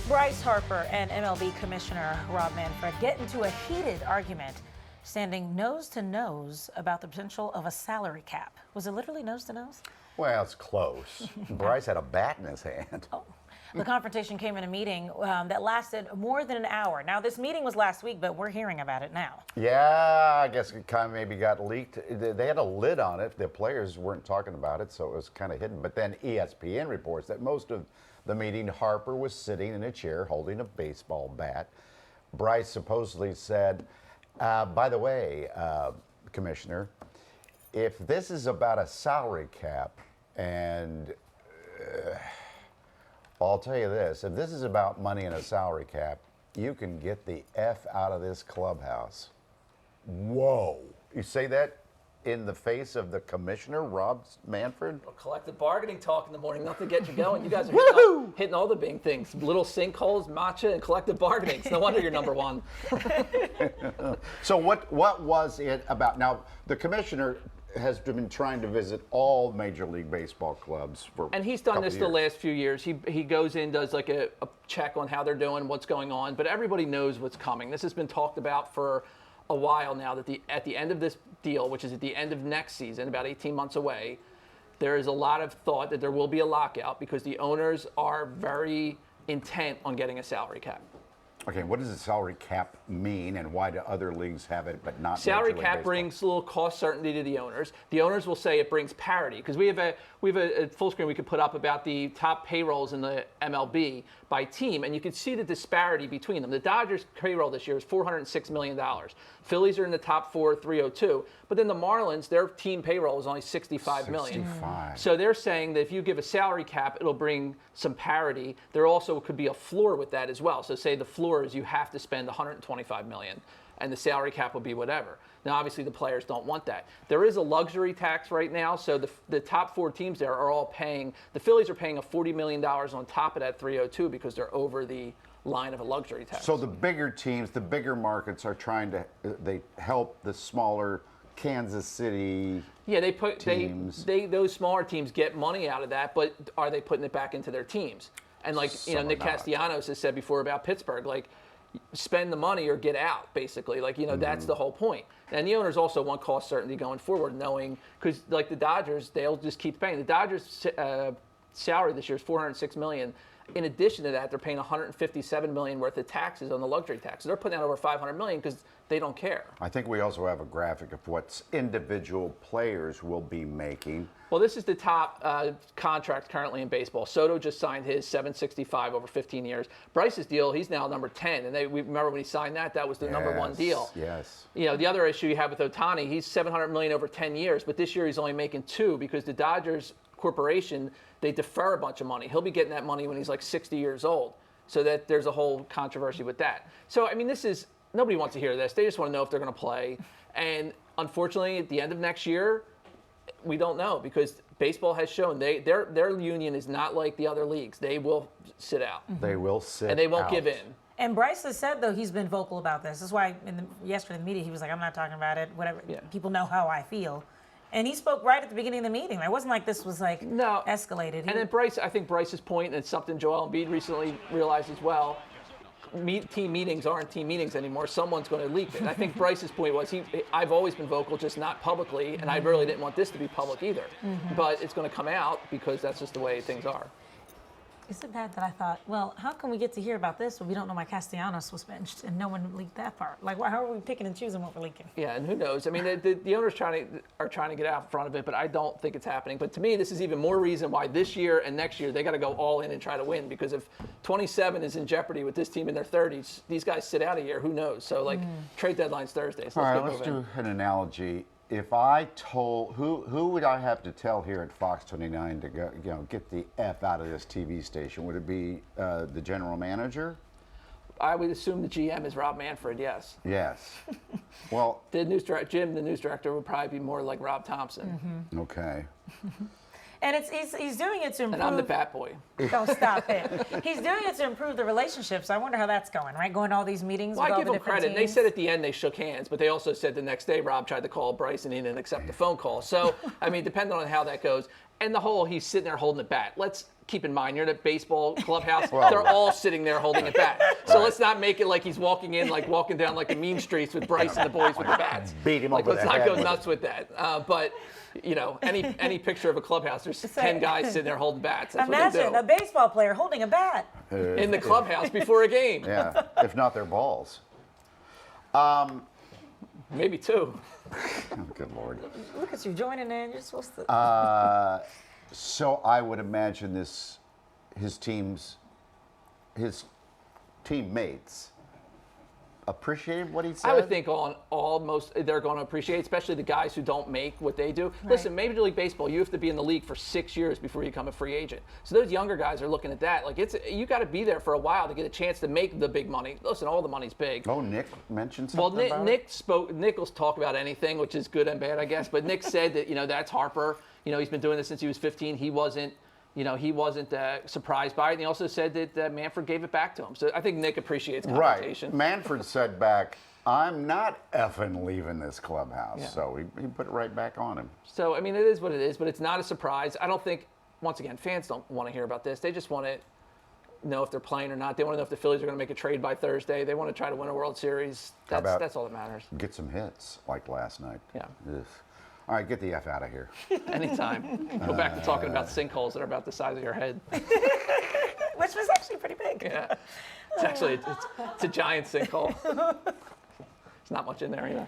Bryce Harper and MLB Commissioner Rob Manfred get into a heated argument, standing nose to nose about the potential of a salary cap. Was it literally nose to nose? Well, it's close. Bryce had a bat in his hand. Oh. The confrontation came in a meeting that lasted more than an hour. Now, this meeting was last week, but we're hearing about it now. Yeah, I guess it kind of maybe got leaked. They had a lid on it. The players weren't talking about it, so it was kind of hidden. But then ESPN reports that most of the meeting, Harper was sitting in a chair holding a baseball bat. Bryce supposedly said, by the way, Commissioner, if this is about a salary cap, and I'll tell you this, if this is about money and a salary cap, you can get the F out of this clubhouse. Whoa. You say that in the face of the commissioner, Rob Manfred? Well, collective bargaining talk in the morning, nothing to get you going. You guys are hitting all the big things. Little sinkholes, matcha, and collective bargaining. It's no wonder you're number one. So what was it about? Now, the commissioner has been trying to visit all Major League Baseball clubs for and he's done this years. the last few years. He goes in, does like a check on how they're doing, what's going on, but everybody knows what's coming. This has been talked about for a while now, that at the end of this deal, which is at the end of next season, about 18 months away, there is a lot of thought that there will be a lockout because the owners are very intent on getting a salary cap. Okay, what does a salary cap mean, and why do other leagues have it but not salary Major League cap Baseball? brings a little cost certainty to the owners. The owners will say it brings parity because we have a full screen we could put up about the top payrolls in the MLB by team, and you can see the disparity between them. The Dodgers payroll this year is $406 million. Phillies are in the top four, 302, but then the Marlins, their team payroll is only $65 million. 65. So they're saying that if you give a salary cap, it'll bring some parity. There also could be a floor with that as well. So say the floor is you have to spend $125 million, and the salary cap will be whatever. Now, obviously, the players don't want that. There is a luxury tax right now, so the top four teams there are all paying. The Phillies are paying a $40 million on top of that 302 because they're over the line of a luxury tax. So the bigger teams, the bigger markets are trying to they help the smaller Kansas City. Yeah, teams. those smaller teams get money out of that, but are they putting it back into their teams? And like Nick Castellanos has said before about Pittsburgh, like spend the money or get out, basically. Like that's the whole point. And the owners also want cost certainty going forward, knowing because like the Dodgers, they'll just keep paying. The Dodgers' salary this year is $406 million. In addition to that, they're paying $157 million worth of taxes on the luxury tax. So they're putting out over $500 million because they don't care. I think we also have a graphic of what individual players will be making. Well, this is the top contract currently in baseball. Soto just signed his $765 over 15 years. Bryce's deal, he's now number 10, and we remember when he signed that was the number one deal. Yes. The other issue you have with Ohtani, he's $700 million over 10 years, but this year he's only making $2 million because the Dodgers corporation, they defer a bunch of money. He'll be getting that money when he's like 60 years old. So that there's a whole controversy with that. So, I mean, nobody wants to hear this. They just want to know if they're going to play. And unfortunately, at the end of next year, we don't know because baseball has shown their union is not like the other leagues. They will sit out. They will sit out. And they won't give in. And Bryce has said, though, he's been vocal about this. That's why yesterday in the media, he was like, I'm not talking about it, whatever. Yeah. People know how I feel. And he spoke right at the beginning of the meeting. It wasn't like this was escalated. And then I think Bryce's point, and it's something Joel Embiid recently realized as well, team meetings aren't team meetings anymore. Someone's going to leak it. And I think Bryce's point was I've always been vocal, just not publicly, and I really didn't want this to be public either. But it's going to come out because that's just the way things are. Is it bad that I thought, well, how can we get to hear about this when we don't know why Castellanos was benched and no one leaked that part? Like, how are we picking and choosing what we're leaking? Yeah, and who knows? I mean, the owners are trying to get out in front of it, but I don't think it's happening. But to me, this is even more reason why this year and next year they got to go all in and try to win. Because if 27 is in jeopardy with this team in their 30s, these guys sit out a year. Who knows? So trade deadline's Thursday. So let's do an analogy. If I told who would I have to tell here at Fox 29 to go, get the F out of this TV station? Would it be the general manager? I would assume the GM is Rob Manfred. Yes. Yes. Well, the news director, would probably be more like Rob Thompson. Okay. And he's doing it to improve. And I'm the bat boy. Don't stop it. He's doing it to improve the relationship. So I wonder how that's going, right? Going to all these meetings with all the different teams. I give him credit. They said at the end they shook hands, but they also said the next day Rob tried to call Bryce and he didn't accept the phone call. So, I mean, depending on how that goes. And the whole, he's sitting there holding the bat. keep in mind, you're in a baseball clubhouse. They're all sitting there holding a bat. So let's not make it like he's walking in, like walking down like the mean streets with Bryce and the boys with the bats. Beat him like, over let's the not head go with nuts with that. But any picture of a clubhouse, there's 10 guys sitting there holding bats. That's Imagine what a baseball player holding a bat in the clubhouse before a game. Yeah, if not their balls. Maybe 2. Oh, good Lord. Look at you joining in. You're supposed to. So I would imagine his teammates appreciated what he said. I would think they're going to appreciate, especially the guys who don't make what they do. Right. Listen, Major League Baseball, you have to be in the league for 6 years before you become a free agent. So those younger guys are looking at that. Like you got to be there for a while to get a chance to make the big money. Listen, all the money's big. Oh, Nick mentioned something about Nick will talk about anything, which is good and bad, I guess. But Nick said that that's Harper. He's been doing this since he was 15. He wasn't surprised by it. And he also said that Manfred gave it back to him. So I think Nick appreciates confrontation. Right. Manfred said back, I'm not effing leaving this clubhouse. Yeah. So he put it right back on him. So, I mean, it is what it is, but it's not a surprise. I don't think, once again, fans don't want to hear about this. They just want to know if they're playing or not. They want to know if the Phillies are going to make a trade by Thursday. They want to try to win a World Series. That's all that matters. Get some hits like last night. Yeah. Ugh. All right, get the F out of here. Anytime. Go back to talking about sinkholes that are about the size of your head. Which was actually pretty big. Yeah. It's actually, it's a giant sinkhole. There's not much in there either.